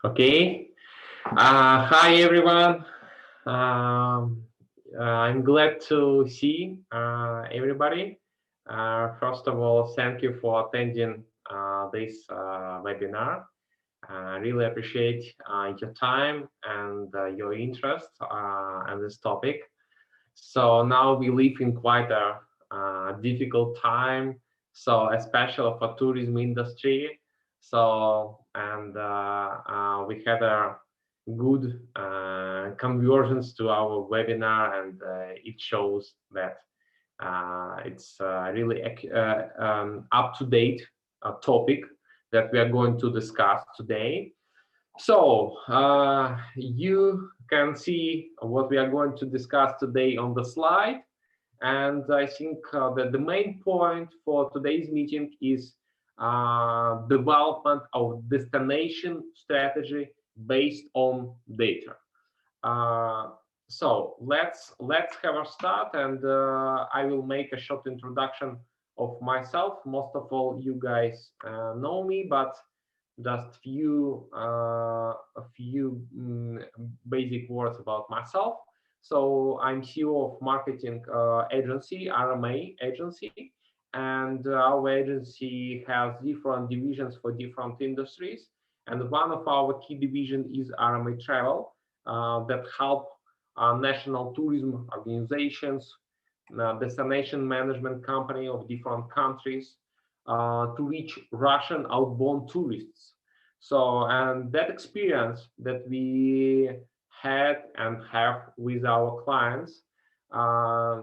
Okay. Hi, everyone. Um, I'm glad to see everybody. First of all, thank you for attending this webinar. I really appreciate your time and your interest in this topic. So now we live in quite a difficult time, so especially for tourism industry. So we had a good conversions to our webinar, and it shows that it's really up to date topic that we are going to discuss today. So you can see what we are going to discuss today on the slide. And I think that the main point for today's meeting is development of destination strategy based on data. So let's have a start, and I will make a short introduction of myself. Most of all, you guys know me, but just a few basic words about myself. So I'm CEO of marketing agency, RMAA agency, and our agency has different divisions for different industries. And one of our key division is RMAA Travel that help national tourism organizations, destination management company of different countries to reach Russian outbound tourists. So, and that experience that we had and have with our clients, uh,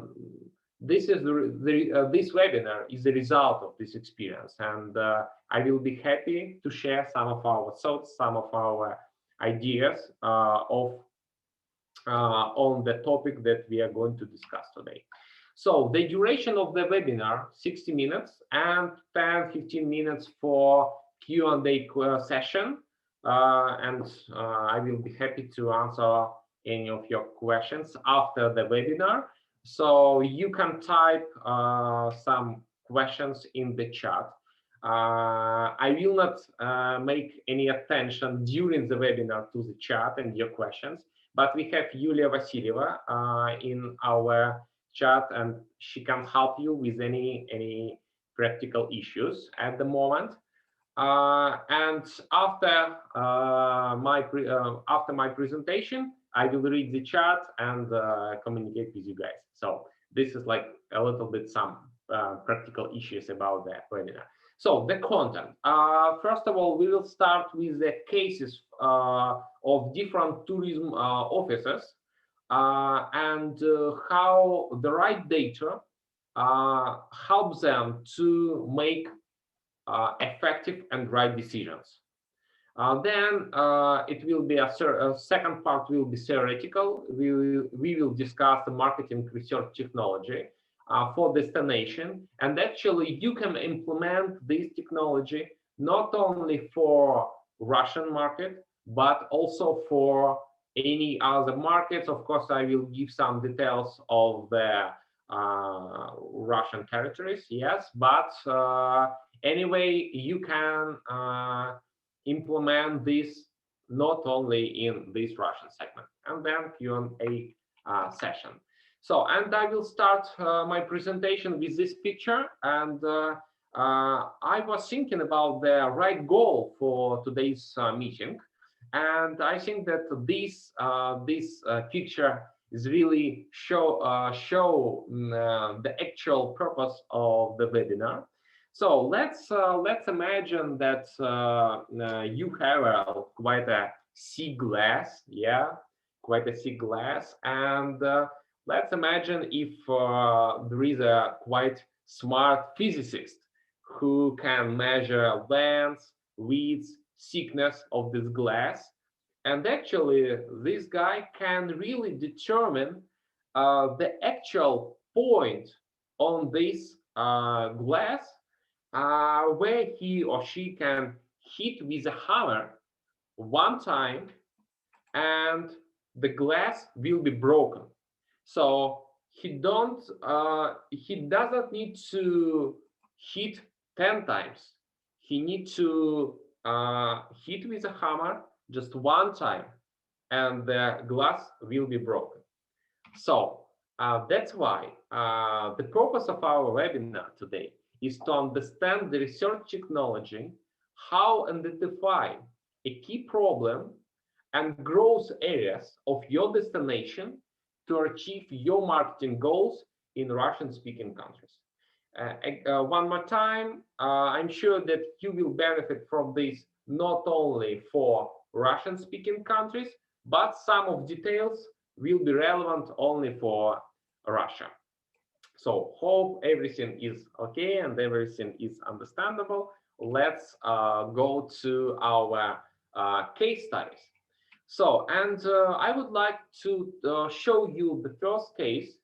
this webinar is the result of this experience, and I will be happy to share some of our thoughts, some of our ideas on the topic that we are going to discuss today. So the duration of the webinar, 60 minutes and 10-15 minutes for Q&A session. I will be happy to answer any of your questions after the webinar. So you can type some questions in the chat. I will not make any attention during the webinar to the chat and your questions, but we have Yulia Vasilieva in our chat, and she can help you with any practical issues at the moment. And after my presentation, I will read the chat and communicate with you guys. So this is like a little bit some practical issues about the webinar. So the content. First of all, we will start with the cases of different tourism officers and how the right data helps them to make effective and right decisions. Then it will be a second part will be theoretical. We will discuss the marketing research technology for destination, and actually you can implement this technology not only for Russian market but also for any other markets. Of course, I will give some details of the Russian territories, yes, but anyway, you can implement this not only in this Russian segment. And then Q&A session. So, and I will start my presentation with this picture. And I was thinking about the right goal for today's meeting. And I think that this picture is really show the actual purpose of the webinar. So let's imagine that you have quite a sea glass, yeah, quite a sea glass, and let's imagine if there is a quite smart physicist who can measure length, width, thickness of this glass, and actually this guy can really determine the actual point on this glass where he or she can hit with a hammer one time and the glass will be broken. So he doesn't need to hit 10 times. He needs to hit with a hammer just one time, and the glass will be broken. So that's why the purpose of our webinar today is to understand the research technology, how identify a key problem and growth areas of your destination to achieve your marketing goals in Russian-speaking countries. One more time, I'm sure that you will benefit from this not only for Russian-speaking countries, but some of details will be relevant only for Russia. So hope everything is okay and everything is understandable. Let's go to our case studies. So, and I would like to show you the first case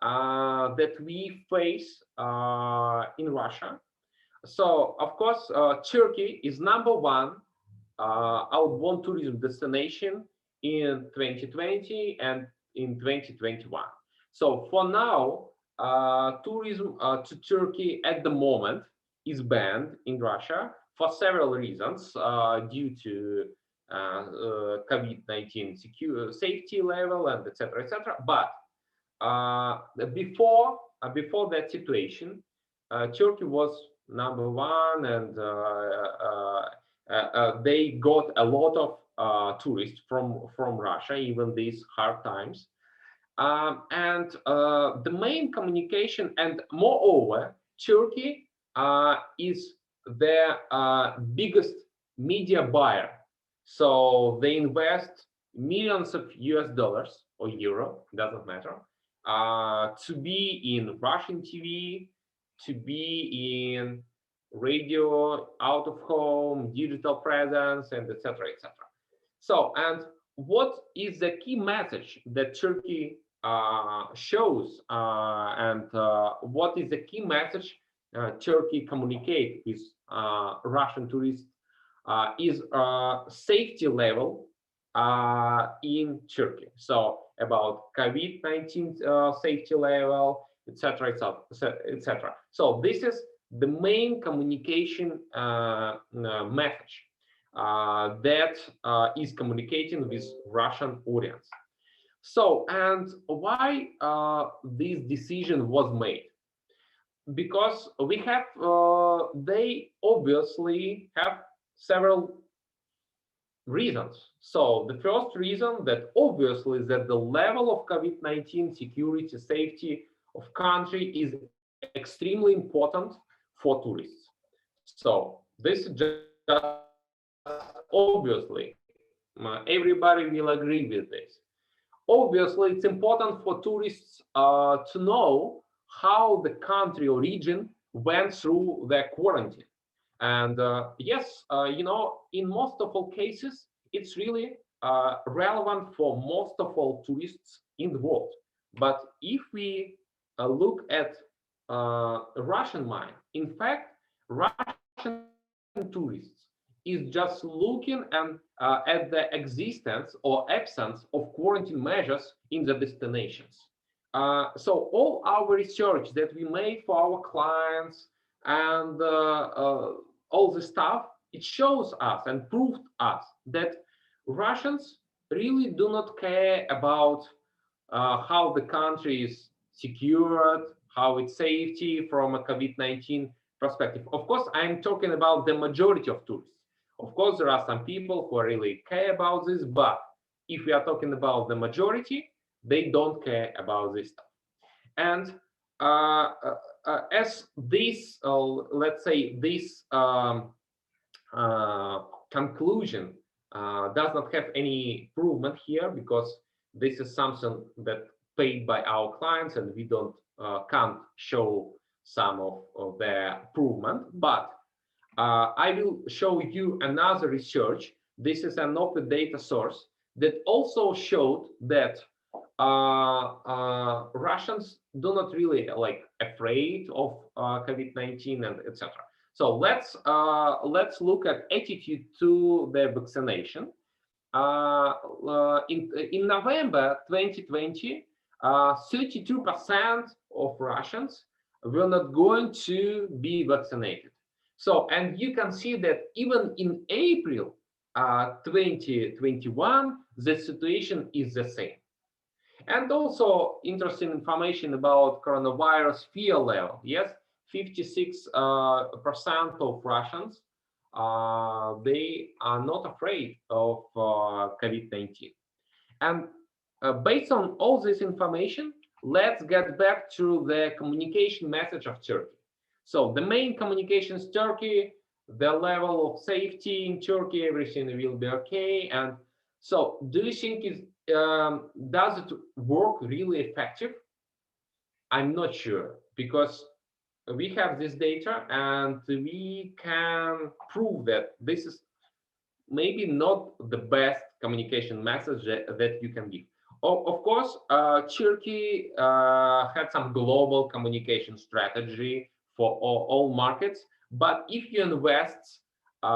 that we face in Russia. So, of course, Turkey is #1 outbound tourism destination in 2020 and in 2021. So for now, tourism to Turkey at the moment is banned in Russia for several reasons due to COVID-19 safety level and etc. etc. But before that situation, Turkey was #1, and they got a lot of tourists from Russia, even these hard times. And the main communication, and moreover, Turkey is their biggest media buyer. So they invest millions of US dollars or euro, doesn't matter, to be in Russian TV, to be in radio, out of home, digital presence, and etc. etc. So, and what is the key message that Turkey shows, and what is the key message Turkey communicate with Russian tourists is safety level in Turkey. So about COVID-19 safety level, etc., etc. So this is the main communication message that is communicating with Russian audience. So, and why this decision was made? Because we have, they obviously have several reasons. So the first reason that obviously is that the level of COVID-19 security, safety of country is extremely important for tourists. So this is just obviously, everybody will agree with this. Obviously, it's important for tourists to know how the country or region went through their quarantine. And yes, you know, in most of all cases, it's really relevant for most of all tourists in the world. But if we look at Russian mind, in fact, Russian tourists is just looking and at the existence or absence of quarantine measures in the destinations. So all our research that we made for our clients and all the stuff, it shows us and proved us that Russians really do not care about how the country is secured, how it's safety from a COVID-19 perspective. Of course, I'm talking about the majority of tourists. Of course, there are some people who really care about this, but if we are talking about the majority, they don't care about this stuff. And as this, let's say, this conclusion does not have any improvement here, because this is something that paid by our clients, and we don't can't show some of their improvement. But I will show you another research. This is an open data source that also showed that Russians do not really afraid of COVID-19 and etc. So let's look at attitude to the vaccination. In November 2020, 32% of Russians were not going to be vaccinated. So, and you can see that even in April 2021, the situation is the same. And also interesting information about coronavirus fear level. Yes, 56% of Russians, they are not afraid of COVID-19. And based on all this information, let's get back to the communication message of Turkey. So the main communications Turkey, the level of safety in Turkey, everything will be okay. And so do you think does it work really effective? I'm not sure, because we have this data and we can prove that this is maybe not the best communication message that you can give. Of course, Turkey had some global communication strategy for all markets, but if you invest a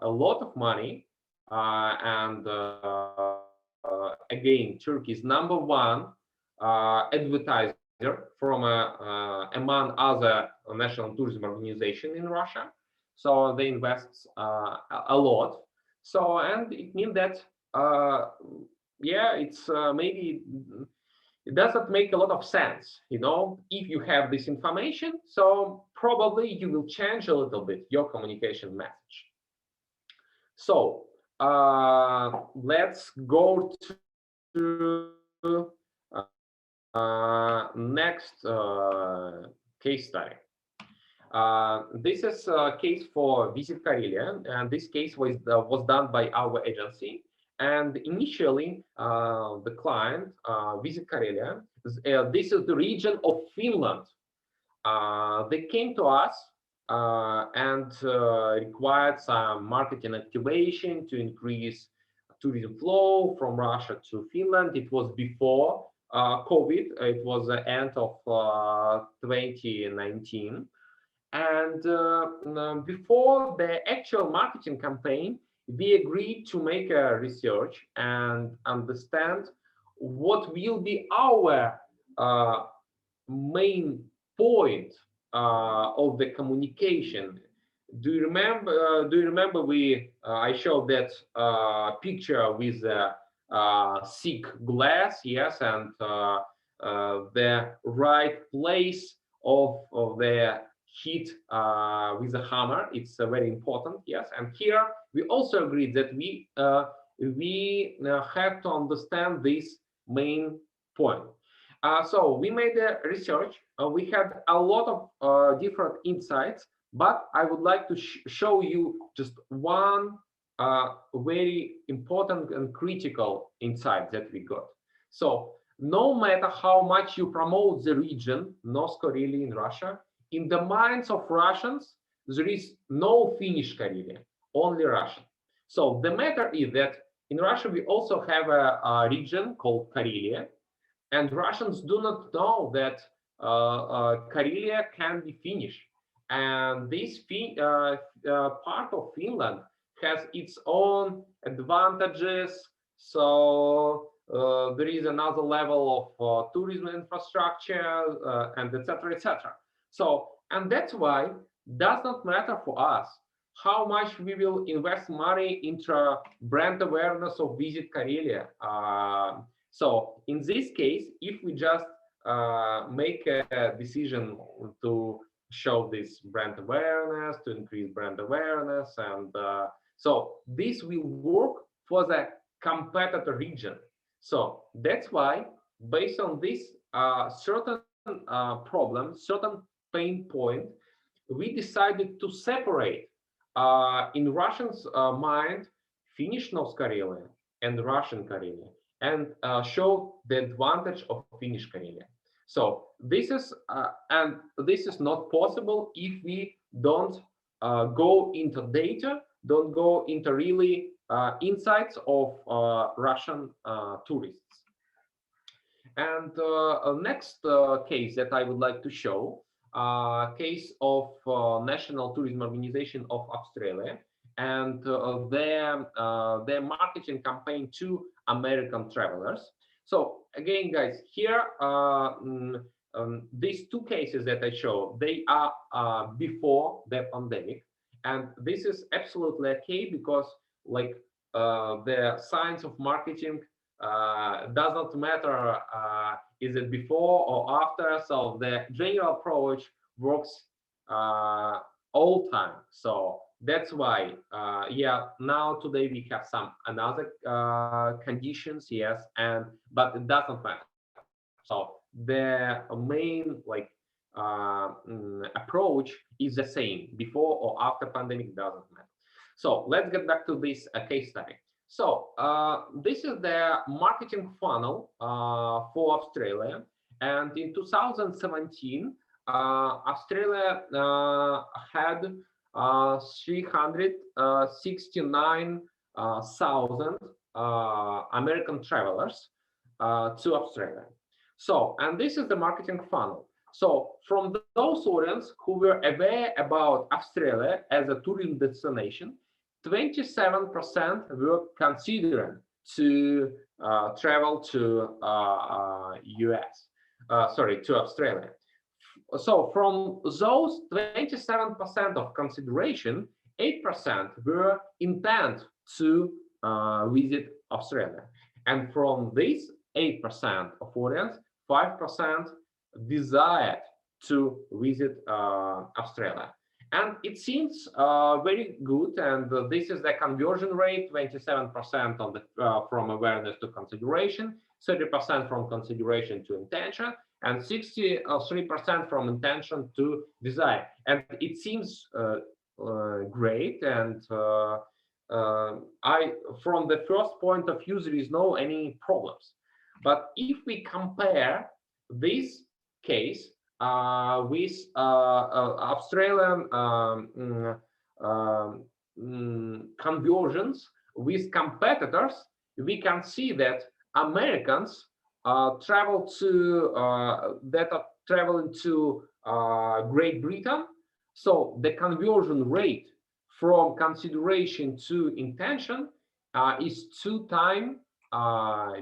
lot of money, and again, Turkey is #1 advertiser from among other national tourism organization in Russia. So they invest a lot. So, and it means that yeah, it's maybe it doesn't make a lot of sense, if you have this information. So probably you will change a little bit your communication message. So let's go to next case study. This is a case for Visit Karelia, and this case was done by our agency. And initially, the client, Visit Karelia, this is the region of Finland. They came to us and required some marketing activation to increase tourism flow from Russia to Finland. It was before COVID. It was the end of 2019. And before the actual marketing campaign, we agreed to make a research and understand what will be our main point of the communication. Do you remember? I showed that picture with the thick glass, yes, and the right place of the hit with a hammer. It's very important, yes. And here we also agreed that we have to understand this main point. So we made a research. We had a lot of different insights, but I would like to show you just one very important and critical insight that we got. So no matter how much you promote the region, North Karelia in Russia, in the minds of Russians, there is no Finnish Karelia, only Russian. So the matter is that in Russia, we also have a region called Karelia, and Russians do not know that Karelia can be Finnish. And this part of Finland has its own advantages. So there is another level of tourism infrastructure and etc., etc. So, and that's why it does not matter for us how much we will invest money into brand awareness of Visit Karelia. So in this case, if we just make a decision to show this brand awareness, to increase brand awareness, and so this will work for the competitor region. So that's why, based on this certain problem, certain pain point, we decided to separate in Russians' mind Finnish North Karelia and Russian Karelia, and show the advantage of Finnish Karelia. So this is and this is not possible if we don't go into data, don't go into really insights of Russian tourists. And next case that I would like to show, case of National Tourism Organization of Australia and their marketing campaign to American travelers. So again, guys, here these two cases that I show, they are before the pandemic, and this is absolutely okay because like the science of marketing does not matter is it before or after. So the general approach works all time. So that's why yeah, now today we have some another conditions, yes, and but it doesn't matter. So the main like approach is the same before or after pandemic, doesn't matter. So let's get back to this case study. So this is the marketing funnel for Australia, and in 2017 Australia had 369,000 American travelers to Australia. So, and this is the marketing funnel. So from those audience who were aware about Australia as a tourism destination, 27% were considering to travel to US, sorry, to Australia. So from those 27% of consideration, 8% were intent to visit Australia. And from this 8% of audience, 5% desired to visit Australia. And it seems very good. And this is the conversion rate, 27% on the, from awareness to consideration, 30% from consideration to intention, and 63% from intention to desire. And it seems great. And from the first point of view, there is no any problems. But if we compare this case with Australian conversions with competitors, we can see that Americans travel to that are traveling to Great Britain. So the conversion rate from consideration to intention is 2 times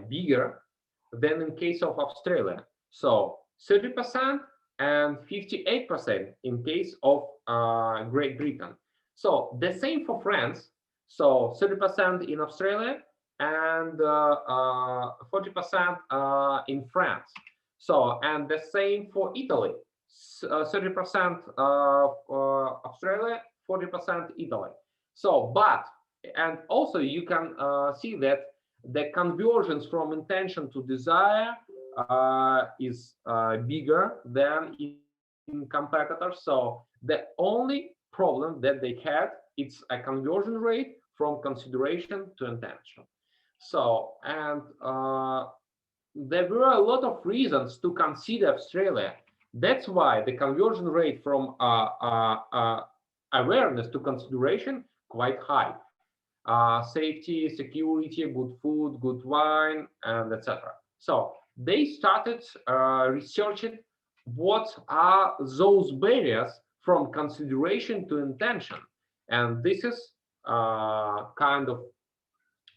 bigger than in case of Australia. So 30% and 58% in case of Great Britain. So the same for France. So 30% in Australia and 40% in France. So, and the same for Italy, 30% Australia, 40% Italy. So, but, and also you can see that the conversions from intention to desire is bigger than in competitors. So the only problem that they had, it's a conversion rate from consideration to intention. So, and there were a lot of reasons to consider Australia. That's why the conversion rate from awareness to consideration quite high. Safety, security, good food, good wine, and etc. So they started researching what are those barriers from consideration to intention, and this is kind of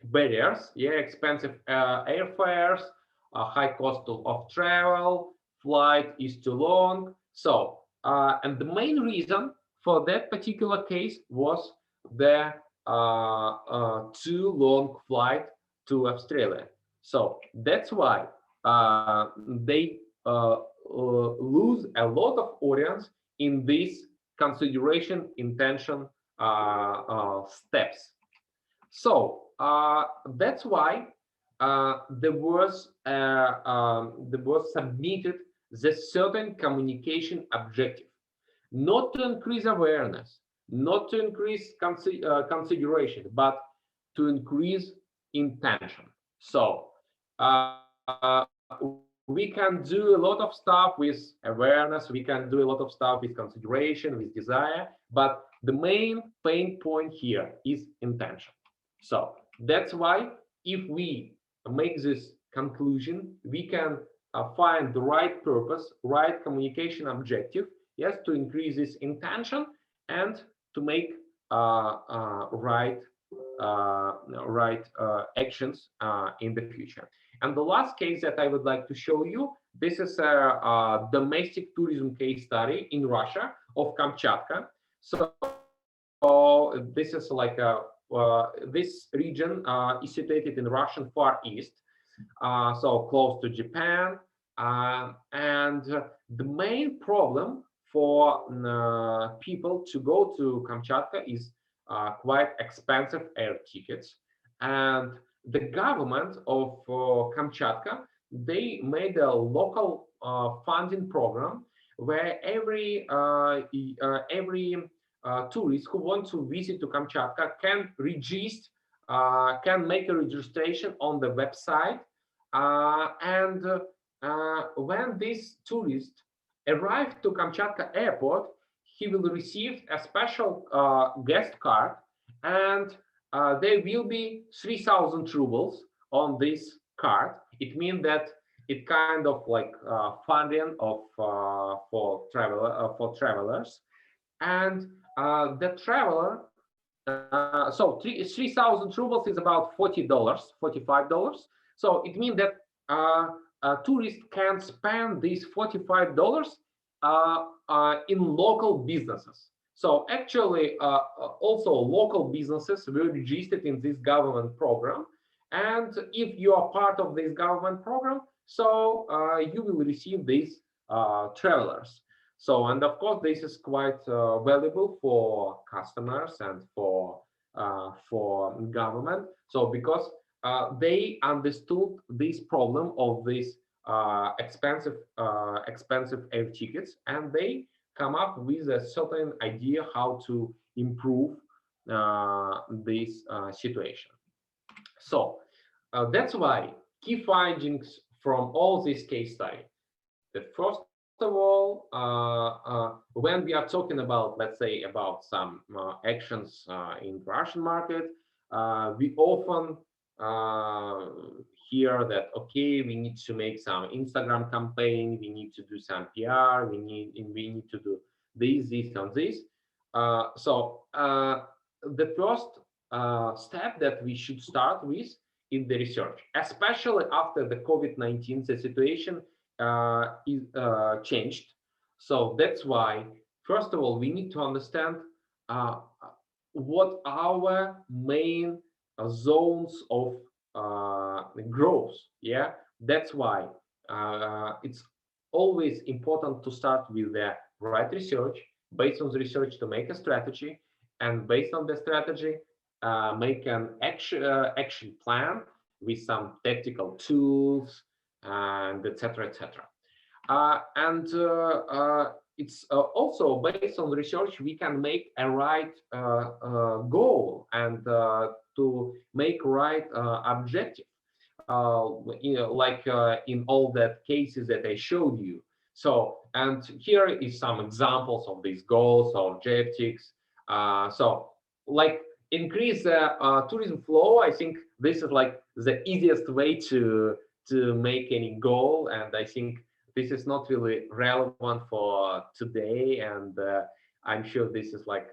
barriers, yeah, expensive airfares, high cost of travel, flight is too long. So and the main reason for that particular case was the too long flight to Australia. So that's why they lose a lot of audience in these consideration intention steps. So that's why there was submitted the certain communication objective, not to increase awareness, not to increase consideration, but to increase intention. So we can do a lot of stuff with awareness, we can do a lot of stuff with consideration, with desire, but the main pain point here is intention. So that's why if we make this conclusion, we can find the right purpose, right communication objective, yes, to increase this intention and to make right actions in the future. And the last case that I would like to show you, this is a domestic tourism case study in Russia of Kamchatka. So this is like this region is situated in Russian Far East, so close to Japan. And the main problem for people to go to Kamchatka is quite expensive air tickets. And the government of Kamchatka, they made a local funding program where every tourist who want to visit to Kamchatka can register, can make a registration on the website, and when this tourist arrives to Kamchatka airport, he will receive a special guest card, and there will be 3,000 rubles on this card. It means that it kind of like funding of for travelers, and the traveler. So 3,000 rubles is about $40, $45. So it means that a tourist can spend these $45 in local businesses. So actually, also local businesses were registered in this government program. And if you are part of this government program, so you will receive these travelers. So, and of course, this is quite valuable for customers and for government. So, because they understood this problem of these expensive air tickets, and they come up with a certain idea how to improve this situation. So that's why key findings from all this case study. That first of all, when we are talking about, let's say, about some actions in the Russian market, we often hear that, okay, we need to make some Instagram campaign, we need to do some PR, we need to do this, and this. The first step that we should start with in the research, especially after the COVID-19, the situation is changed. So that's why, first of all, we need to understand what our main zones of growth. Yeah, that's why it's always important to start with the right research, based on the research to make a strategy, and based on the strategy make an action plan with some tactical tools, and etc. It's also based on research we can make a right goal, and to make right objective, like in all that cases that I showed you. So, and here is some examples of these goals or objectives. So like increase the tourism flow. I think this is like the easiest way to make any goal, and I think this is not really relevant for today, and I'm sure this is like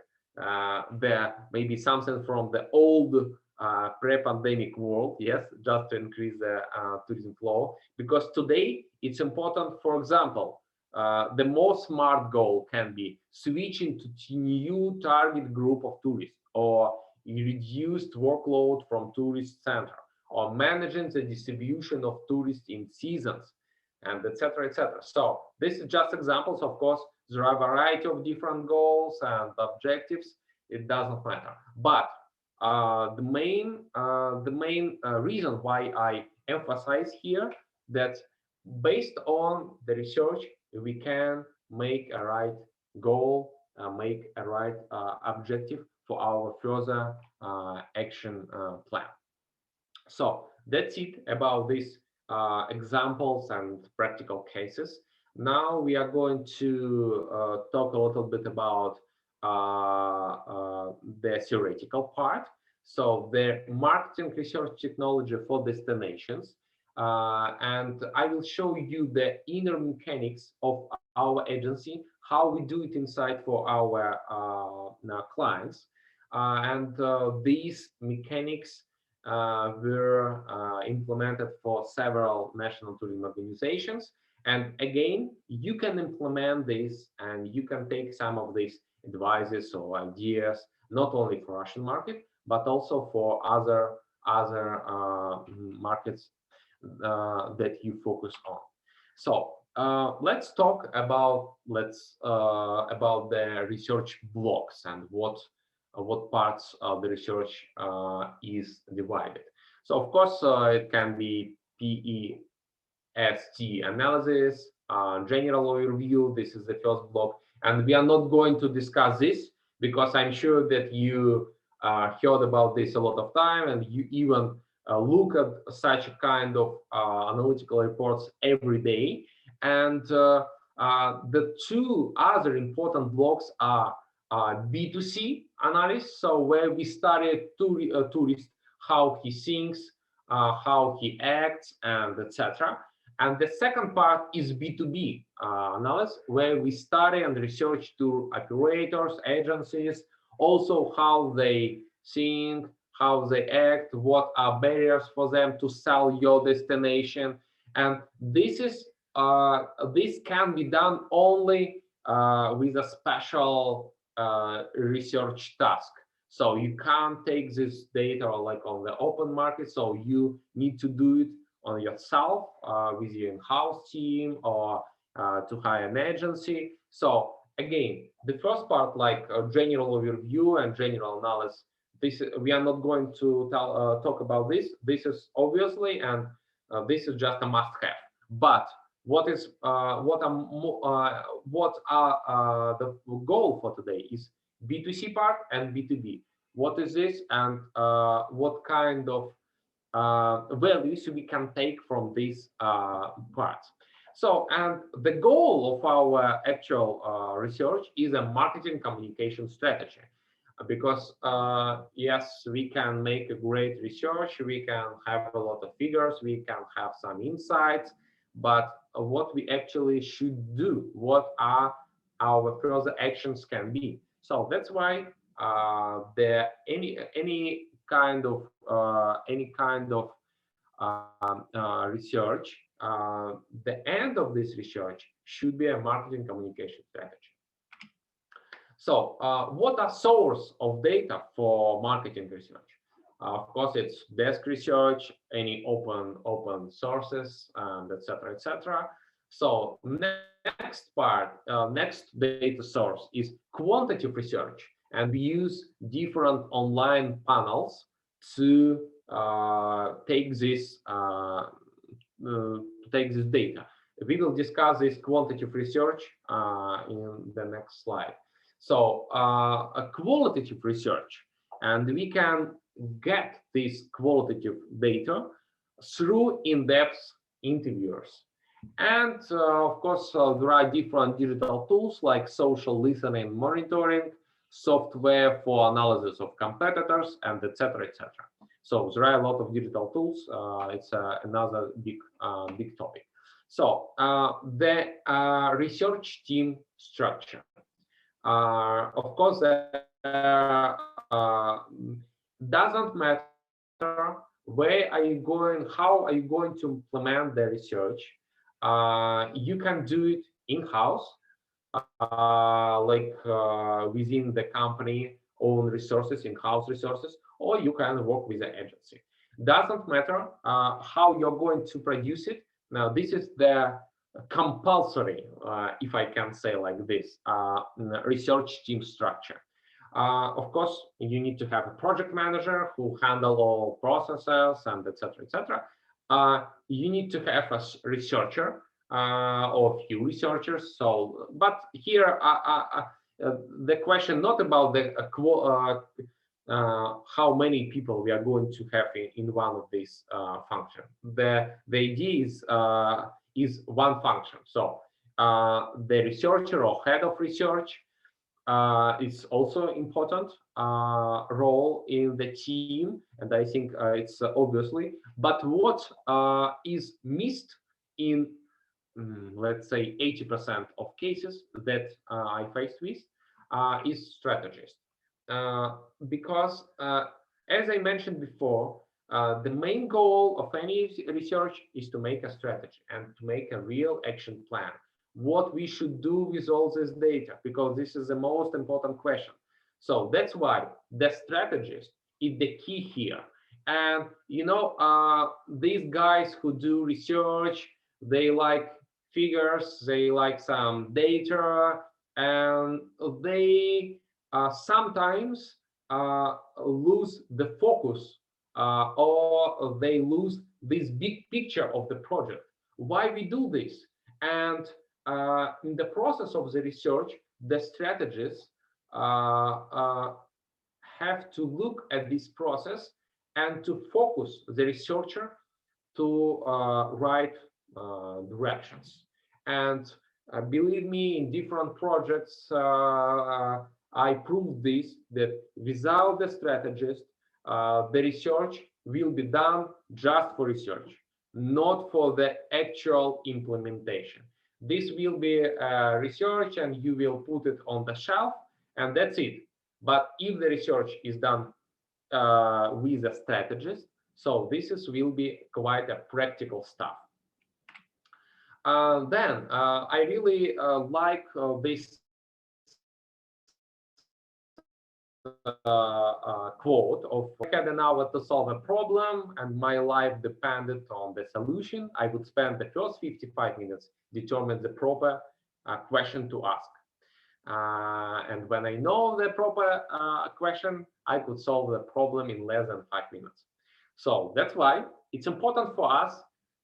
maybe something from the old pre-pandemic world, yes, just to increase the tourism flow, because today it's important. For example, the more smart goal can be switching to new target group of tourists, or reduced workload from tourist center, or managing the distribution of tourists in seasons, and etc. So this is just examples. Of course, there are a variety of different goals and objectives. It doesn't matter, but the main reason why I emphasize here that based on the research we can make a right goal, make a right objective for our further action plan. So that's it about these examples and practical cases. Now we are going to talk a little bit about the theoretical part. So the marketing research technology for destinations, and I will show you the inner mechanics of our agency, how we do it inside for our clients. and these mechanics were implemented for several national tourism organizations. And again, you can implement this and you can take some of these advices or ideas, not only for Russian market, but also for other markets that you focus on. So let's talk about the research blocks and what parts of the research is divided. So of course it can be PEST analysis, general overview. This is the first block, and we are not going to discuss this because I'm sure that you heard about this a lot of time, and you even look at such a kind of analytical reports every day. And the two other important blocks are B2C analysis, so where we study tourist, how he thinks, how he acts, and etc. And the second part is B2B analysis, where we study and research to operators, agencies, also how they think, how they act, what are barriers for them to sell your destination. And this can be done only with a special research task. So you can't take this data like on the open market. So you need to do it on yourself with your in-house team or to hire an agency. So again, the first part, like general overview and general analysis, this we are not going to talk about this. This is obviously, and this is just a must-have. But what are the goal for today is B2C part and B2B. What is this, and what kind of values we can take from these parts? So, and the goal of our actual research is a marketing communication strategy, because yes, we can make a great research, we can have a lot of figures, we can have some insights, but what we actually should do, what are our further actions can be. So that's why any kind of research, the end of this research should be a marketing communication strategy. So what are source of data for marketing research? Of course, it's desk research, any open sources, and etc. etc. So next part, next data source is quantitative research, and we use different online panels to take this data. We will discuss this quantitative research in the next slide. So a qualitative research, and we can get this qualitative data through in-depth interviewers. And of course, there are different digital tools like social listening, monitoring, software for analysis of competitors, and etc. etc. So there are a lot of digital tools. It's another big topic. So the research team structure. Of course, doesn't matter where are you going, how are you going to implement the research. You can do it in-house, within the company own resources, in-house resources, or you can work with an agency. Doesn't matter how you're going to produce it. Now, this is the compulsory, if I can say like this, research team structure. Of course, you need to have a project manager who handle all processes and etc. etc. You need to have a researcher or a few researchers. So, but here the question not about the how many people we are going to have in one of these functions. The idea is one function. So the researcher or head of research is also important role in the team, and I think it's obviously. But what is missed in let's say 80% of cases that I faced with is strategist. because as I mentioned before, the main goal of any research is to make a strategy and to make a real action plan. What we should do with all this data, because this is the most important question. So that's why the strategist is the key here. And these guys who do research, they like figures, they like some data, and they sometimes lose the focus or they lose this big picture of the project. Why we do this? And in the process of the research, the strategists have to look at this process and to focus the researcher to right directions. And believe me, in different projects, I proved this, that without the strategist, the research will be done just for research, not for the actual implementation. This will be research and you will put it on the shelf and that's it. But if the research is done with a strategist, so will be quite a practical stuff. Then I really like this quote of, I had an hour to solve a problem and my life depended on the solution. I would spend the first 55 minutes determine the proper question to ask. And when I know the proper question, I could solve the problem in less than 5 minutes. So that's why it's important for us,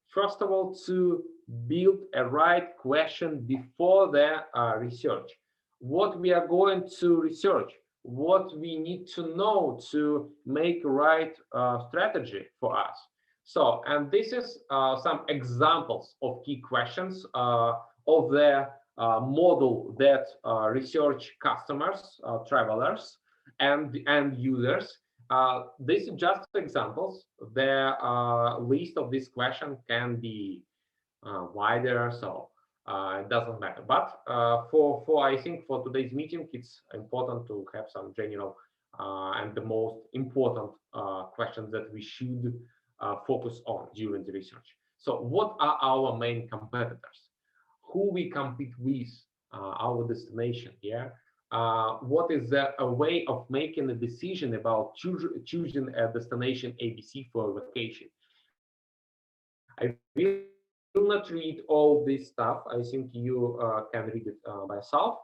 first of all, to build a right question before the research. What we are going to research, what we need to know to make a right strategy for us. So, and this is some examples of key questions of the model that research customers, travelers, and users. This is just examples. The list of this question can be wider, so it doesn't matter. But for I think for today's meeting, it's important to have some general and the most important questions that we should focus on during the research. So, what are our main competitors? Who we compete with, our destination, what is a way of making a decision about choosing a destination ABC for a vacation. I will not read all this stuff. I think you can read it by yourself.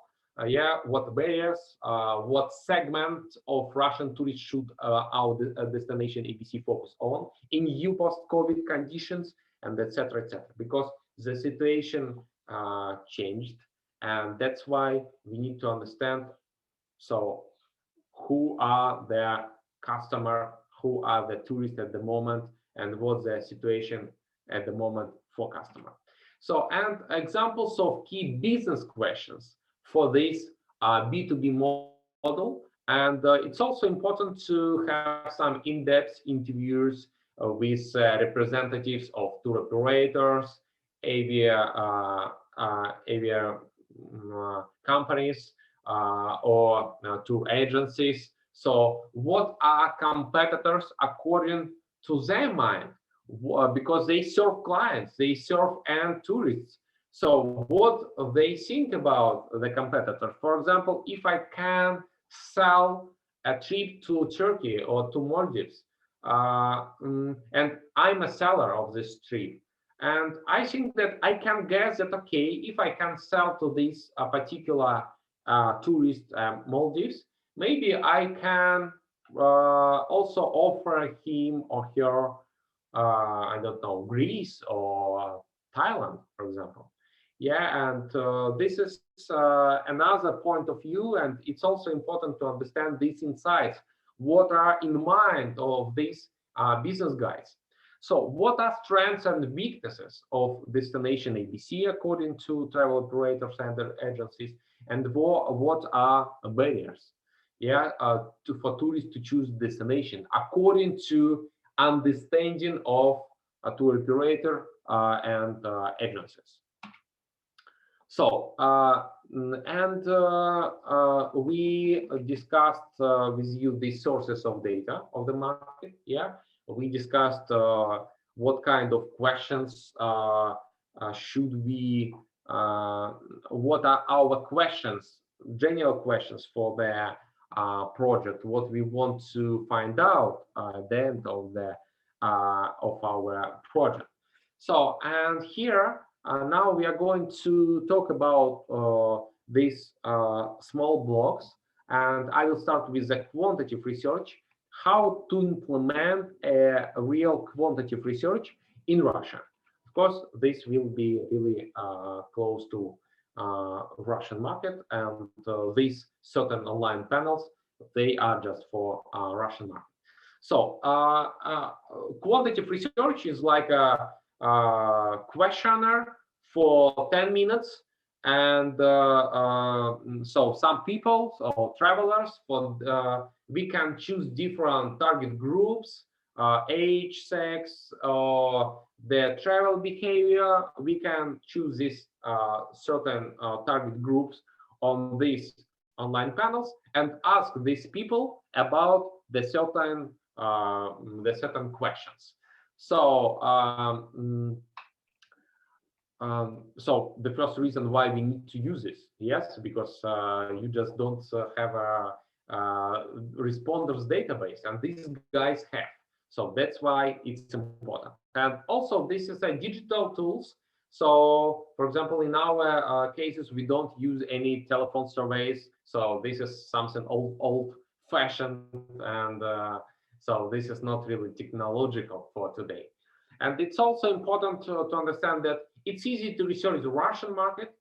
What barriers, what segment of Russian tourists should our destination ABC focus on in new post-COVID conditions, and etc., etc. Because the situation changed, and that's why we need to understand, so who are the customer, who are the tourists at the moment, and what's the situation at the moment for customer. So, and examples of key business questions for this B2B model, and it's also important to have some in-depth interviews with representatives of tour operators, avia companies or tour agencies. So what are competitors according to their mind? Because they serve clients, they serve end tourists. So what they think about the competitor. For example, if I can sell a trip to Turkey or to Maldives, and I'm a seller of this trip, and I think that I can guess that, okay, if I can sell to this particular tourist Maldives, maybe I can also offer him or her, I don't know, Greece or Thailand, for example. And this is another point of view, and it's also important to understand these insights. What are in mind of these business guys? So what are strengths and weaknesses of destination ABC according to travel operators and their agencies, and what are barriers for tourists to choose destination according to understanding of a tour operator and agencies. So, we discussed with you the sources of data of the market. Yeah, we discussed what kind of questions should we, what are our questions, general questions for the project, what we want to find out at the end of our project. So, and here now we are going to talk about these small blocks, and I will start with the quantitative research, how to implement a real quantitative research in Russia. Of course, this will be really close to Russian market, and these certain online panels, they are just for Russian market. So quantitative research is like a questionnaire for 10 minutes, and so some people, so travelers, we can choose different target groups, age, sex, or their travel behavior. We can choose these certain target groups on these online panels and ask these people about the certain questions. So so the first reason why we need to use this, yes, because you just don't have a responders database, and these guys have. So that's why it's important. And also, this is a digital tools. So, for example, in our cases, we don't use any telephone surveys. So this is something old-fashioned, and so this is not really technological for today. And it's also important to understand that it's easy to research the Russian market.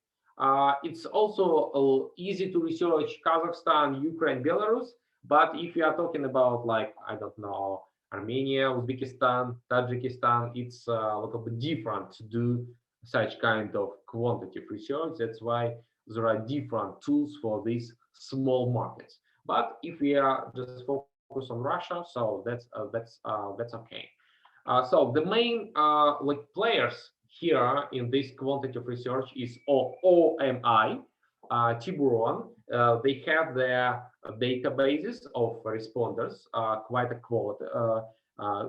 It's also easy to research Kazakhstan, Ukraine, Belarus. But if you are talking about, like, I don't know, Armenia, Uzbekistan, Tajikistan, it's a little bit different to do such kind of quantitative research. That's why there are different tools for these small markets. But if we are just focused on Russia, so that's okay. So the main like players here in this quantitative research is RMAA, Tiburon. They have their databases of responders, quite a quality,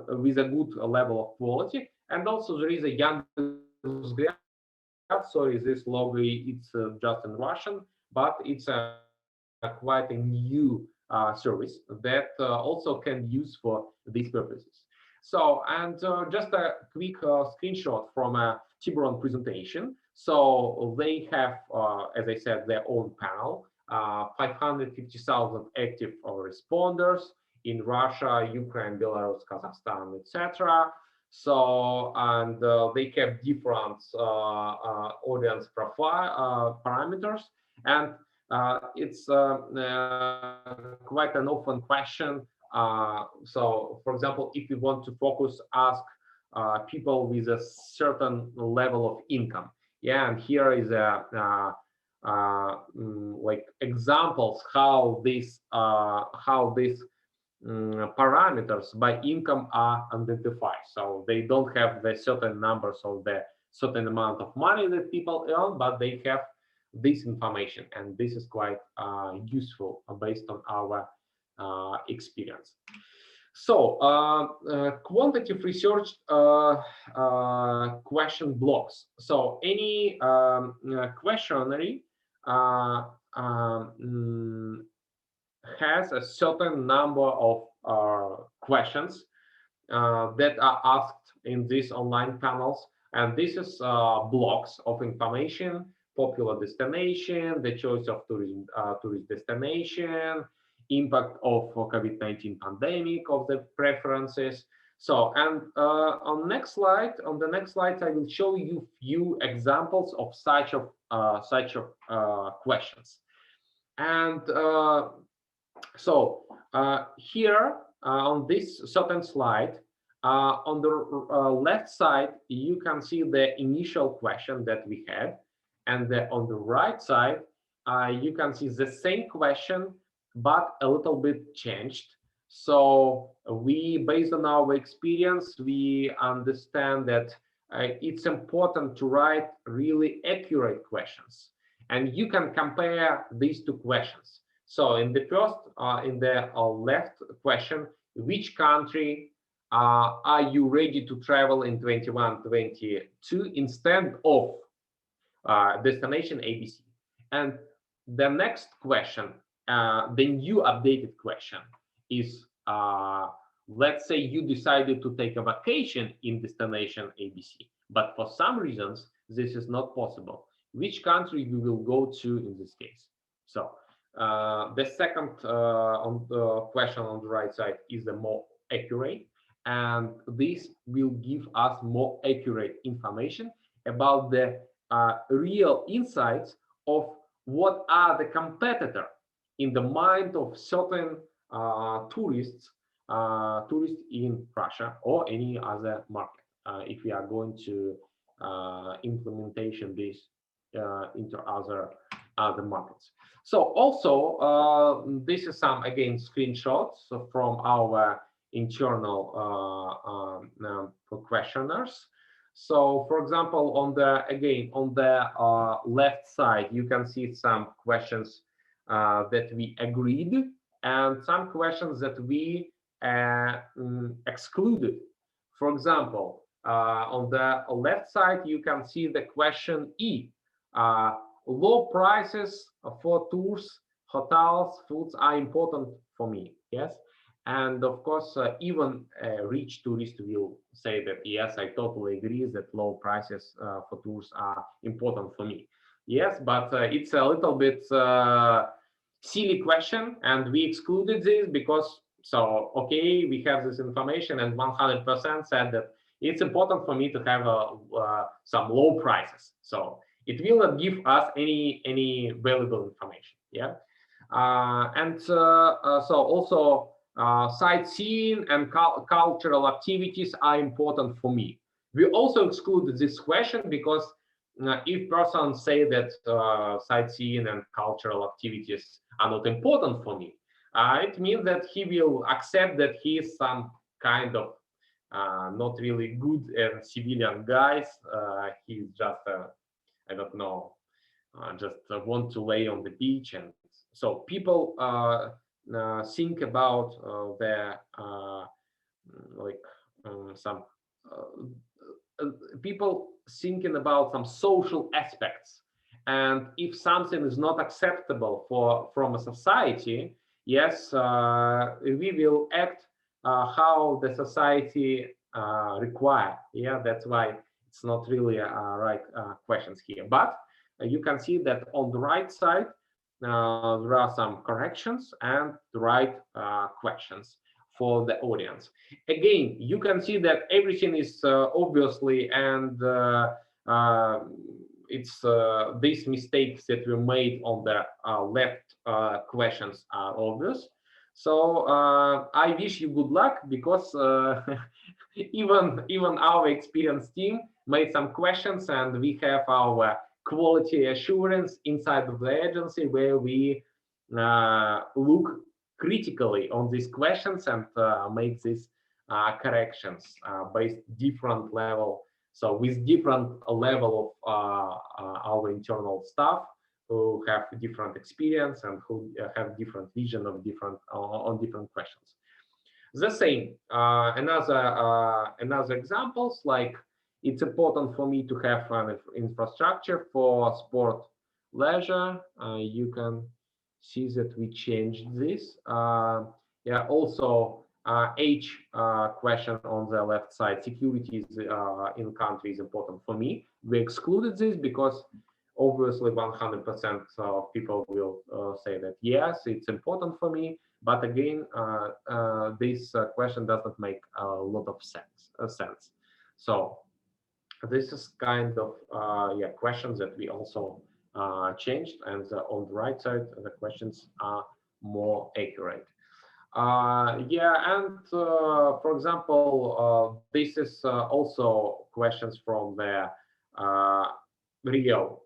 with a good level of quality. And also there is a Yandex. Sorry, this logo, it's just in Russian, but it's quite a new service that also can be used for these purposes. So, and just a quick screenshot from a Tiburon presentation. So they have, as I said, their own panel, 550,000 active responders in Russia, Ukraine, Belarus, Kazakhstan, etc. So, and they have different audience profile parameters, and it's quite an open question. So, for example, if you want to focus, ask people with a certain level of income. Yeah, and here is a like examples how these parameters by income are identified. So they don't have the certain numbers of the certain amount of money that people earn, but they have this information, and this is quite useful based on our experience. So quantitative research question blocks. So any questionnaire has a certain number of questions that are asked in these online panels, and this is blocks of information: popular destination, the choice of tourist destination, impact of COVID-19 pandemic, of the preferences. So, and on the next slide, I will show you few examples of such questions. And so here on this certain slide, on the left side, you can see the initial question that we had, and on the right side, you can see the same question, but a little bit changed. So we, based on our experience, we understand that it's important to write really accurate questions. and you can compare these two questions. So in the first, in the left question, which country are you ready to travel in 21-22 instead of destination ABC? And the next question, the new updated question is, let's say you decided to take a vacation in destination ABC, but for some reasons this is not possible. Which country you will go to in this case? So the second on the question on the right side is the more accurate, and this will give us more accurate information about the real insights of what are the competitor in the mind of certain tourists in Russia or any other market, if we are going to implementation this into other markets. So also this is some again screenshots from our internal questionnaires. So for example, on the left side you can see some questions that we agreed and some questions that we excluded. For example, on the left side you can see the question E. Low prices for tours, hotels, foods are important for me. Yes, and of course even a rich tourist will say that yes, I totally agree that low prices for tours are important for me. Yes, but it's a little bit silly question, and we excluded this because, so okay, we have this information and 100% said that it's important for me to have some low prices. So it will not give us any valuable information. Yeah, and so also sightseeing and cultural activities are important for me. We also excluded this question because if persons say that sightseeing and cultural activities are not important for me, it means that he will accept that he is some kind of not really good and civilian guys. He's just I don't know, just want to lay on the beach. And so people think about some people thinking about some social aspects, and if something is not acceptable from a society, yes, we will act how the society require. Yeah, that's why it's not really right questions here. But you can see that on the right side there are some corrections and the right questions for the audience. Again, you can see that everything is obviously, and it's these mistakes that were made on the left questions are obvious. So I wish you good luck, because even our experienced team made some questions, and we have our quality assurance inside of the agency where we look critically on these questions and make these corrections based different level. So with different level of our internal staff who have different experience and who have different vision of different on different questions. The same another examples, like it's important for me to have an infrastructure for sport leisure. You can see that we changed this. Yeah, also H question on the left side, security in country is important for me. We excluded this because obviously 100% of people will say that yes, it's important for me. But again, this question does not make a lot of sense. So this is kind of yeah, questions that we also changed, and on the right side the questions are more accurate. Yeah, and for example, this is also questions from the real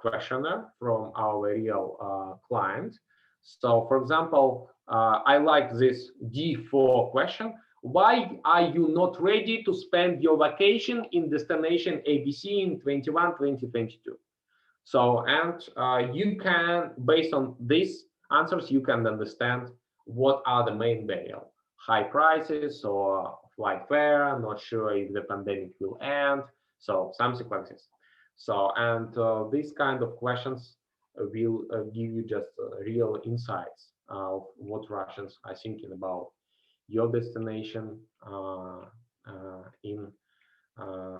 questionnaire from our real client. So for example, I like this D4 question. Why are you not ready to spend your vacation in destination ABC in 2022? So, and you can, based on these answers, you can understand what are the main barriers: high prices or flight fare, not sure if the pandemic will end, so something like this. So, and these kind of questions will give you just real insights of what Russians are thinking about your destination in uh,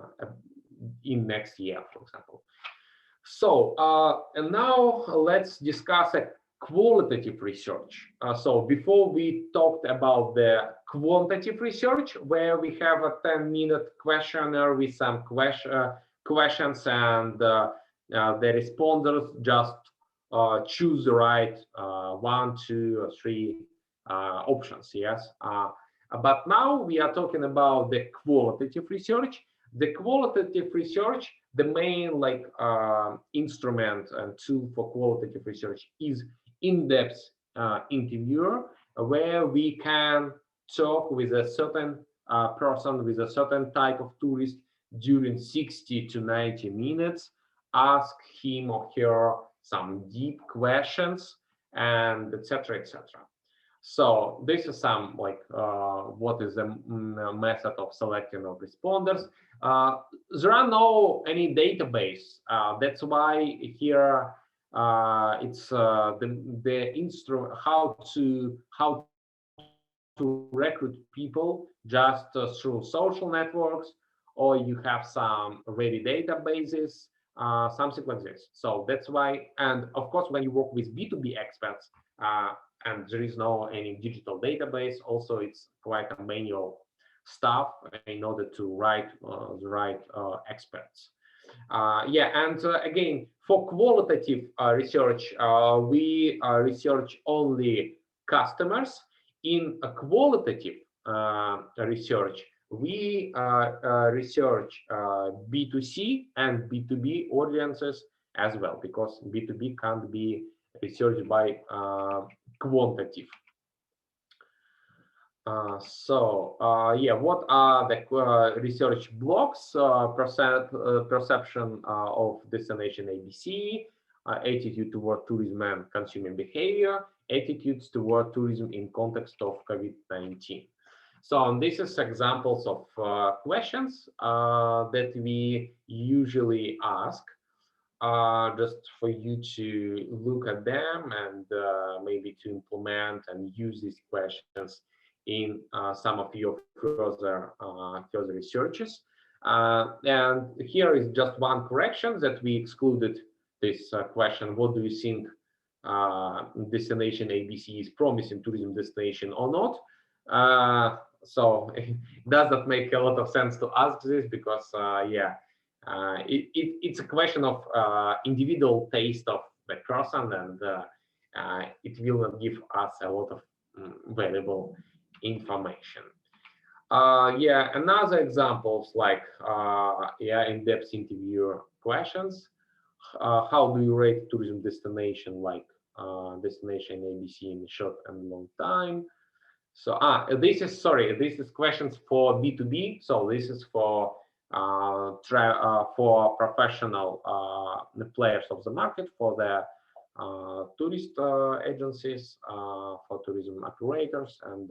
in next year, for example. So, and now let's discuss a qualitative research. So before we talked about the quantitative research, where we have a 10-minute questionnaire with some questions, and the responders just choose the right one, two, or three options. Yes. But now we are talking about the qualitative research. The qualitative research, the main instrument and tool for qualitative research is in-depth interviewer, where we can talk with a certain person, with a certain type of tourist during 60 to 90 minutes, ask him or her some deep questions, and etc., etc. So this is some what is the method of selecting of responders. There are no any database. That's why here it's the instrument how to recruit people just through social networks, or you have some ready databases, something like this. So that's why, and of course, when you work with B2B experts, and there is no any digital database, also it's quite a manual stuff in order to write the right experts. Yeah, and again, for qualitative research, we research only customers. In a qualitative research, we research B2C and B2B audiences as well, because B2B can't be researched by quantitative. Yeah, what are the research blocks? Perception of destination ABC, attitude toward tourism and consumer behavior, attitudes toward tourism in context of COVID-19. So this is examples of questions that we usually ask, just for you to look at them and maybe to implement and use these questions in some of your further researches. And here is just one correction, that we excluded this question: what do you think destination ABC is promising tourism destination or not? So it does not make a lot of sense to ask this, because yeah, it's a question of individual taste of the person, and it will not give us a lot of valuable information. Yeah, another examples like yeah, in-depth interview questions. How do you rate tourism destination, like destination ABC in short and long time? So this is questions for B2B. So this is for professional players of the market, for the tourist agencies, for tourism operators, and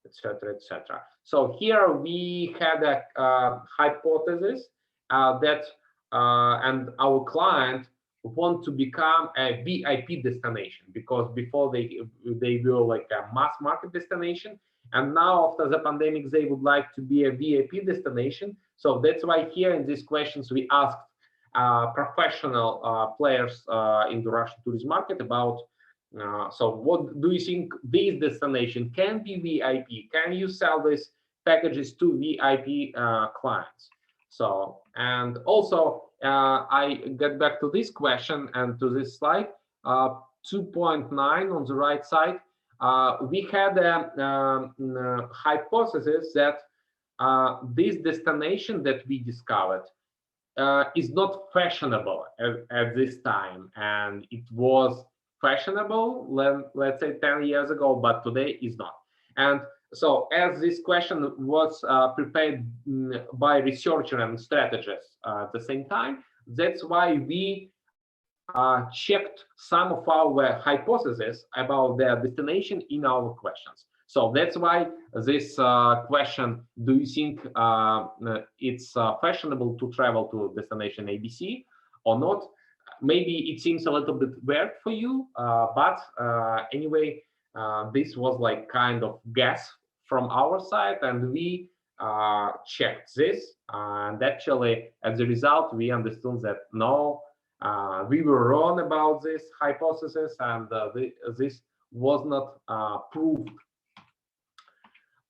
etc., etc. So here we had a hypothesis that and our client want to become a VIP destination, because before they were like a mass market destination, and now after the pandemic they would like to be a VIP destination. So that's why here in these questions we asked professional players in the Russian tourism market about so what do you think this destination can be VIP? Can you sell these packages to VIP clients? So, and also I get back to this question and to this slide, 2.9 on the right side. We had a hypothesis that this destination that we discovered is not fashionable at this time, and it was fashionable, let's say 10 years ago, but today is not. And so as this question was prepared by researcher and strategists at the same time, that's why we checked some of our hypotheses about their destination in our questions. So that's why this question, do you think it's fashionable to travel to destination ABC or not? Maybe it seems a little bit weird for you, but anyway, this was like kind of guess from our side, and we checked this, and actually as a result we understood that no, we were wrong about this hypothesis, and this was not proved.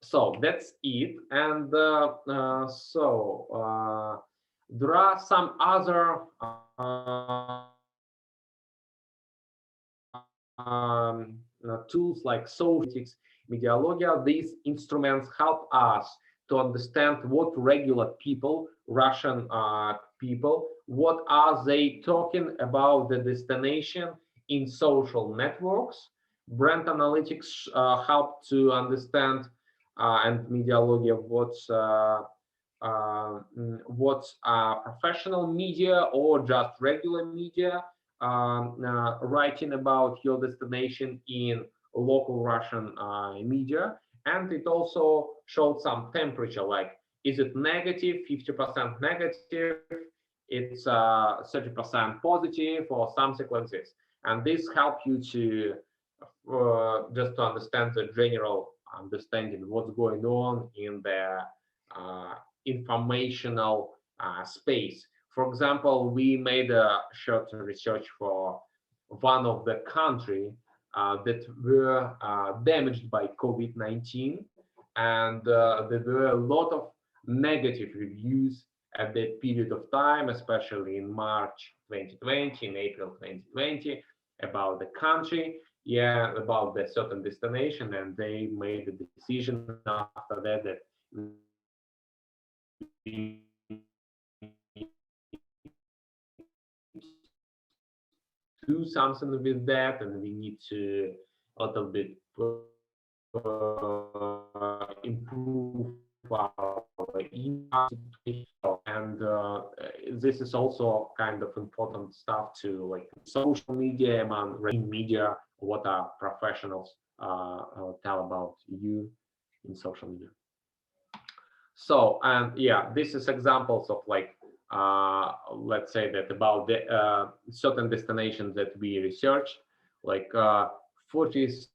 So that's it. And there are some other tools like social mediology. These instruments help us to understand what regular people, Russian people, what are they talking about the destination in social networks. Brand analytics help to understand and mediology what's professional media or just regular media writing about your destination in local Russian media. And it also showed some temperature, like is it negative, 50% negative, it's 30% positive, or something like this. And this helps you to just to understand the general understanding what's going on in the informational space. For example, we made a short research for one of the country that were damaged by COVID-19, and there were a lot of negative reviews at that period of time, especially in March 2020, in April 2020, about the country, yeah, about the certain destination, and they made a decision after that that we do something with that, and we need to a little bit improve our and this is also kind of important stuff to like social media, among media, what our professionals tell about you in social media. So, and yeah, this is examples of like let's say that about the certain destinations that we researched, like 43%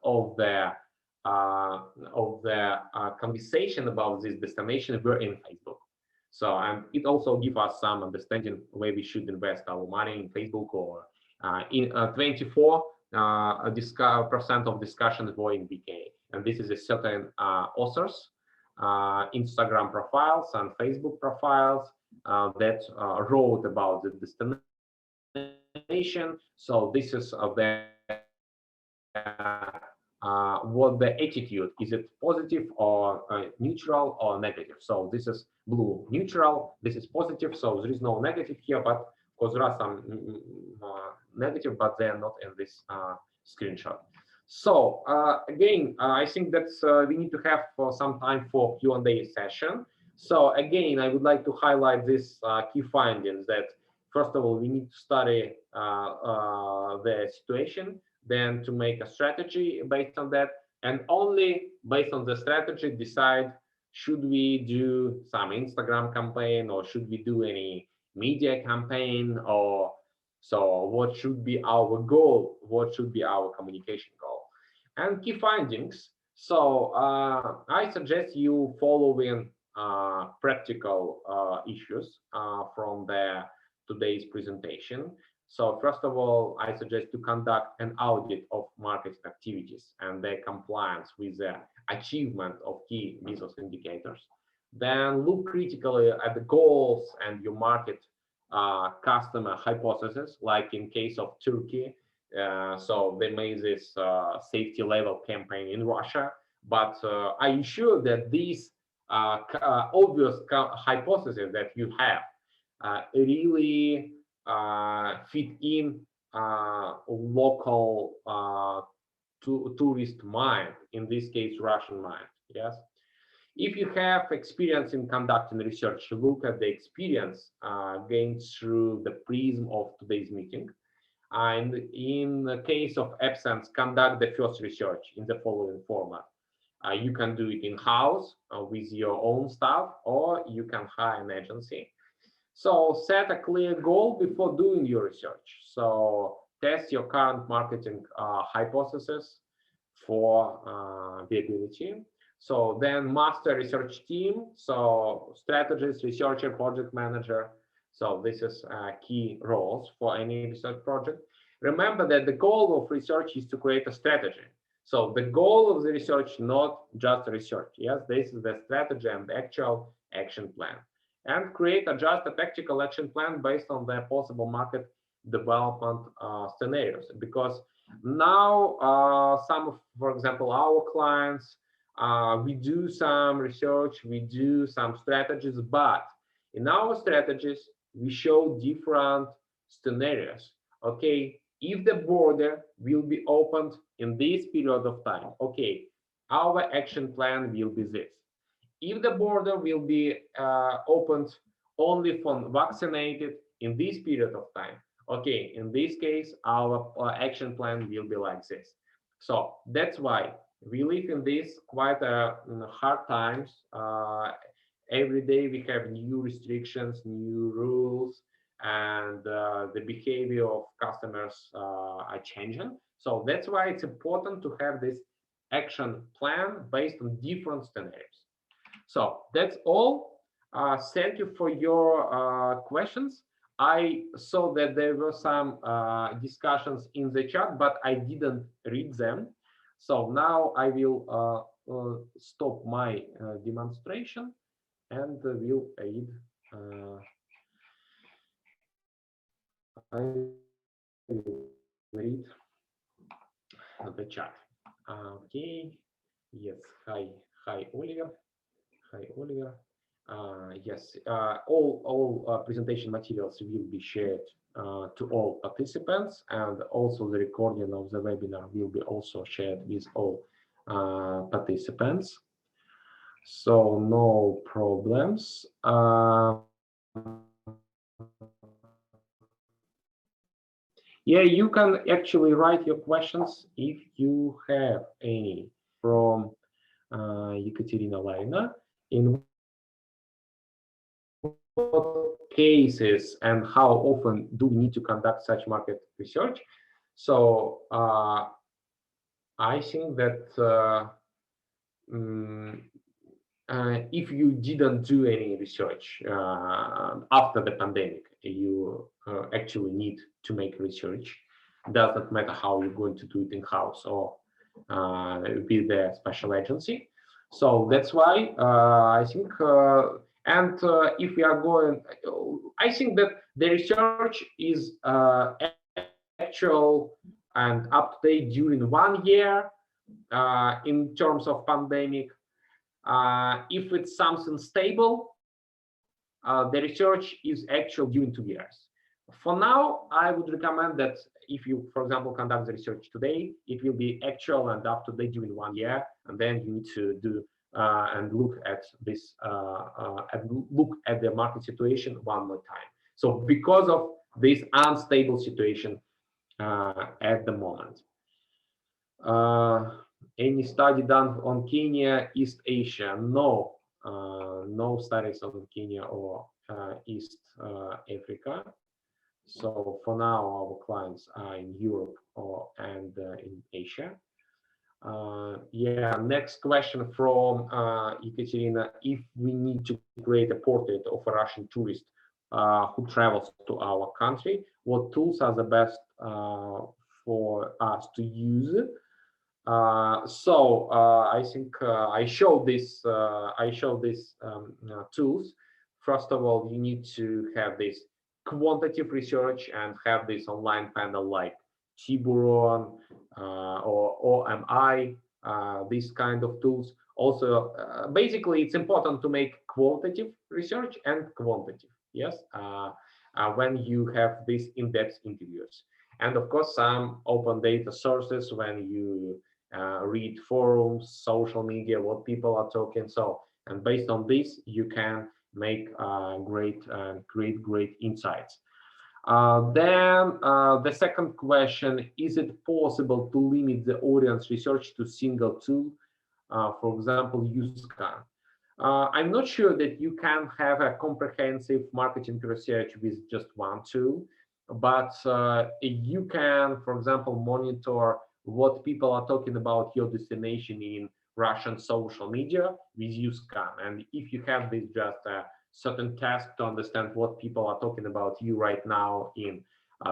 of the conversation about this destination were in Facebook. So, and it also gives us some understanding where we should invest our money in Facebook, or in 24% of discussions were in BK. And this is a certain authors, Instagram profiles and Facebook profiles that wrote about the destination. So this is what the attitude is, it positive or neutral or negative. So this is blue neutral, this is positive, so there is no negative here, but because there are some negative, but they are not in this screenshot. So again, I think that we need to have some time for Q&A session. So again, I would like to highlight this key findings, that first of all, we need to study the situation, then to make a strategy based on that, and only based on the strategy decide should we do some Instagram campaign, or should we do any media campaign, or so what should be our goal, what should be our communication goal. And key findings. So I suggest you following practical issues from today's presentation. So first of all, I suggest to conduct an audit of market activities and their compliance with the achievement of key business indicators. Then look critically at the goals and your market customer hypothesis, like in case of Turkey. So they made this safety level campaign in Russia, but are you sure that these obvious hypotheses that you have really fit in local tourist mind, in this case Russian mind? Yes. If you have experience in conducting research, look at the experience gained through the prism of today's meeting. And in the case of absence, conduct the first research in the following format. You can do it in-house with your own staff, or you can hire an agency. So set a clear goal before doing your research. So test your current marketing hypothesis for viability. So then master research team, so strategist, researcher, project manager. So this is key roles for any research project. Remember that the goal of research is to create a strategy. So the goal of the research, not just research. Yes, this is the strategy and the actual action plan. And create a just a tactical action plan based on the possible market development scenarios. Because now some of, for example, our clients, we do some research, we do some strategies, but in our strategies, we show different scenarios. Okay, if the border will be opened in this period of time, okay, our action plan will be this. If the border will be opened only for vaccinated in this period of time, okay, in this case, our action plan will be like this. So that's why we live in this quite hard times. Every day we have new restrictions, new rules, and the behavior of customers are changing. So that's why it's important to have this action plan based on different scenarios. So that's all. Thank you for your questions. I saw that there were some discussions in the chat, but I didn't read them. So now I will stop my demonstration and will aid. I will read the chat. Okay. Yes. Hi, Oliver. Hi, Oliver. Yes, all presentation materials will be shared to all participants, and also the recording of the webinar will be also shared with all participants. So no problems. Yeah, you can actually write your questions if you have any from Ekaterina Laina. In what cases and how often do we need to conduct such market research? So I think that if you didn't do any research after the pandemic, you actually need to make research. Does not matter how you're going to do it in-house or with the special agency. So that's why I think, and if we are going, I think that the research is actual and up to date during 1 year in terms of pandemic. If it's something stable, the research is actual during 2 years. For now, I would recommend that if you, for example, conduct the research today, it will be actual and up to date during 1 year, and then you need to do and look at this and look at the market situation one more time. So because of this unstable situation at the moment. Any study done on Kenya, East Asia? No, no studies on Kenya or East Africa. So for now, our clients are in Europe and in Asia. Yeah, next question from Ekaterina. If we need to create a portrait of a Russian tourist who travels to our country, what tools are the best for us to use? I think I showed this. Tools. First of all, you need to have this quantitative research and have this online panel like Tiburon or RMAA. These kind of tools. Also, basically, it's important to make qualitative research and quantitative. Yes, when you have these in-depth interviews, and of course some open data sources when you read forums, social media, what people are talking. So And based on this, you can make great insights. Then the second question, is it possible to limit the audience research to single tool, for example, UScan? I'm not sure that you can have a comprehensive marketing research with just one tool, but you can, for example, monitor what people are talking about your destination in Russian social media with UScan. And if you have this just a certain task to understand what people are talking about you right now in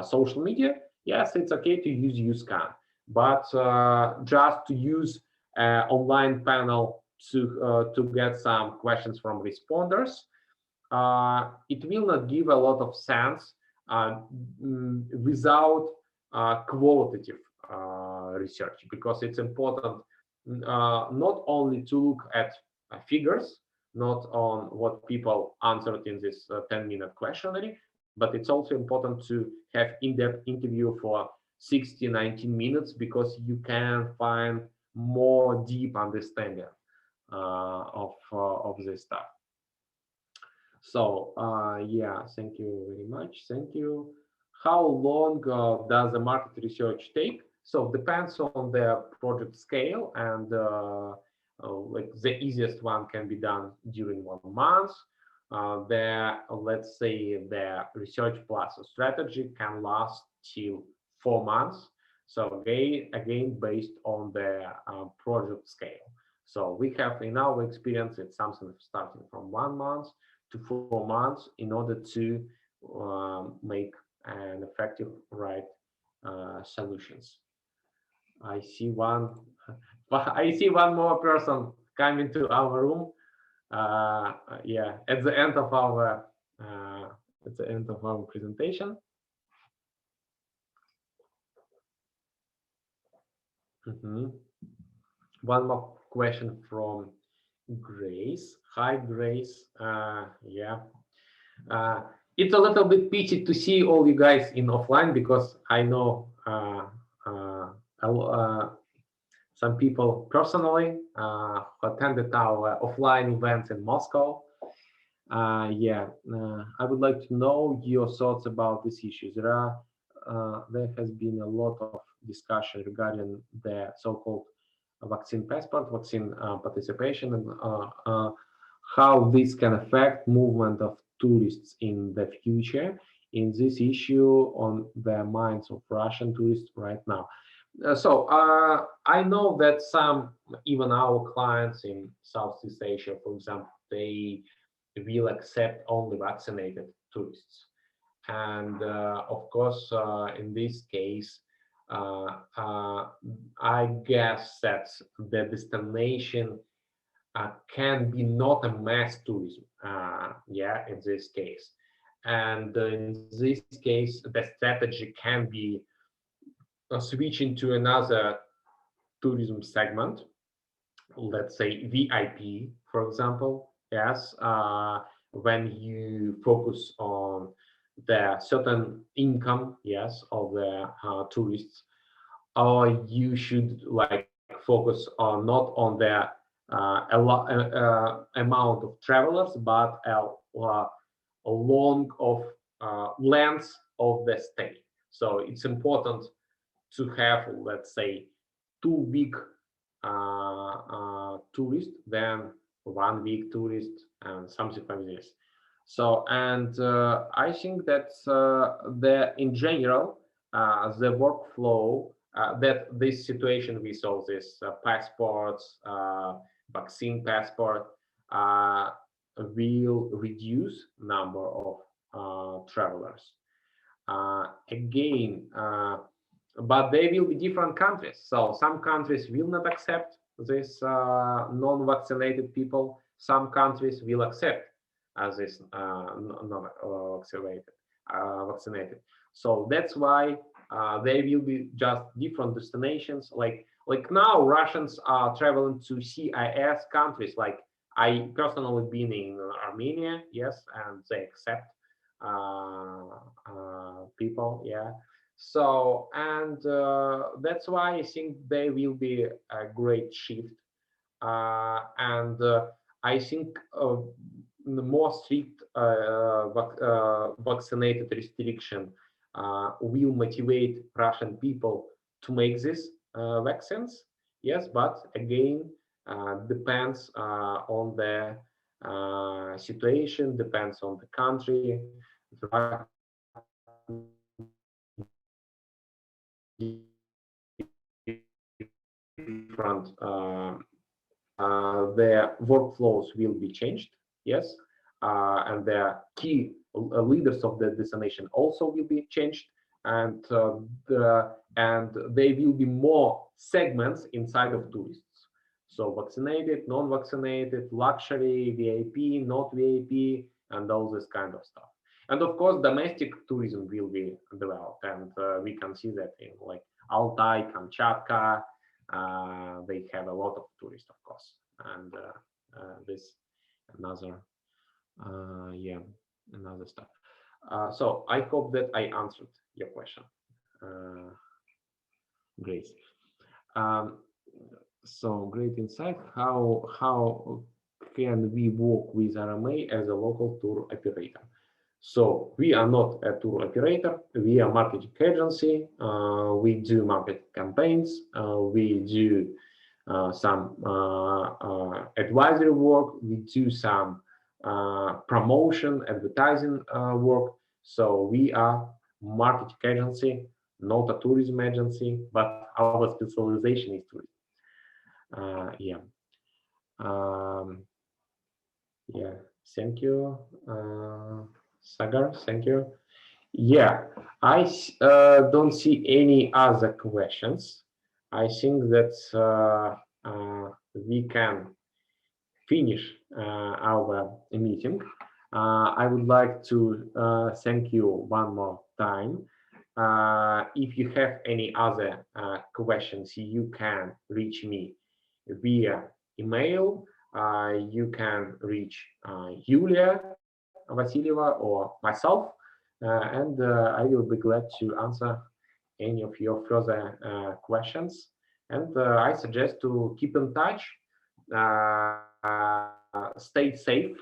social media, yes, it's okay to use UScan. But just to use online panel to get some questions from responders, it will not give a lot of sense without qualitative research, because it's important not only to look at figures, not on what people answered in this 10-minute questionnaire, but it's also important to have in-depth interview for 60-90 minutes, because you can find more deep understanding of this stuff. So yeah, thank you very much. Thank you. How long does the market research take? So depends on the project scale, and like the easiest one can be done during 1 month. Let's say the research plus a strategy can last till 4 months. So again based on the project scale. So we have, in our experience, it's something starting from 1 month to 4 months in order to make an effective solutions. I see one more person coming to our room. Yeah, at the end of our presentation. One more question from Grace. Hi, Grace. Yeah. It's a little bit pity to see all you guys in offline, because I know some people personally who attended our offline events in Moscow. Yeah, I would like to know your thoughts about these issues. There has been a lot of discussion regarding the so-called vaccine passport, vaccine participation, and how this can affect movement of tourists in the future. In this issue on the minds of Russian tourists right now. So I know that some, even our clients in Southeast Asia, for example, they will accept only vaccinated tourists. And of course, in this case, I guess that the destination can be not a mass tourism, yeah, in this case. And in this case, the strategy can be switching to another tourism segment, let's say VIP, for example. Yes, when you focus on the certain income, yes, of the tourists, or you should like focus on not on the amount of travelers, but a long of length of the stay. So it's important to have, let's say, 2 week tourists, then 1 week tourist, and something like this. So, and I think that in general, the workflow, that this situation with all these passports, vaccine passport, will reduce number of travelers. Again, but they will be different countries. So some countries will not accept this non-vaccinated people. Some countries will accept as this vaccinated. So that's why they will be just different destinations. Like now, Russians are traveling to CIS countries. Like I personally been in Armenia, yes, and they accept people, yeah. So, and that's why I think there will be a great shift. And I think the more strict vaccinated restriction will motivate Russian people to make these vaccines. Yes, but again, depends on the situation, depends on the country. Different their workflows will be changed, yes, and the key leaders of the destination also will be changed, and there will be more segments inside of tourists. So vaccinated, non-vaccinated, luxury, VIP, not VIP, and all this kind of stuff. And of course, domestic tourism will be developed, and we can see that in like Altai, Kamchatka. They have a lot of tourists, of course, and this another another stuff. So I hope that I answered your question. Great. So great insight. How can we work with RMA as a local tour operator? So we are not a tour operator. We are marketing agency. We do market campaigns. We do some advisory work. We do some promotion, advertising work. So we are marketing agency, not a tourism agency, but our specialization is tourism. Thank you, Sagar. Thank you. Yeah, I don't see any other questions. I think that we can finish our meeting. I would like to thank you one more time. If you have any other questions, you can reach me via email. You can reach Yulia Vasilieva or myself, and I will be glad to answer any of your further questions. And I suggest to keep in touch, stay safe,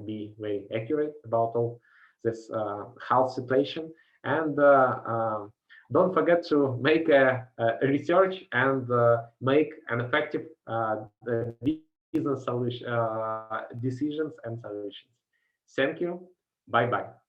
be very accurate about all this health situation, and don't forget to make a research and make an effective business solution, decisions and solutions. Thank you. Bye-bye.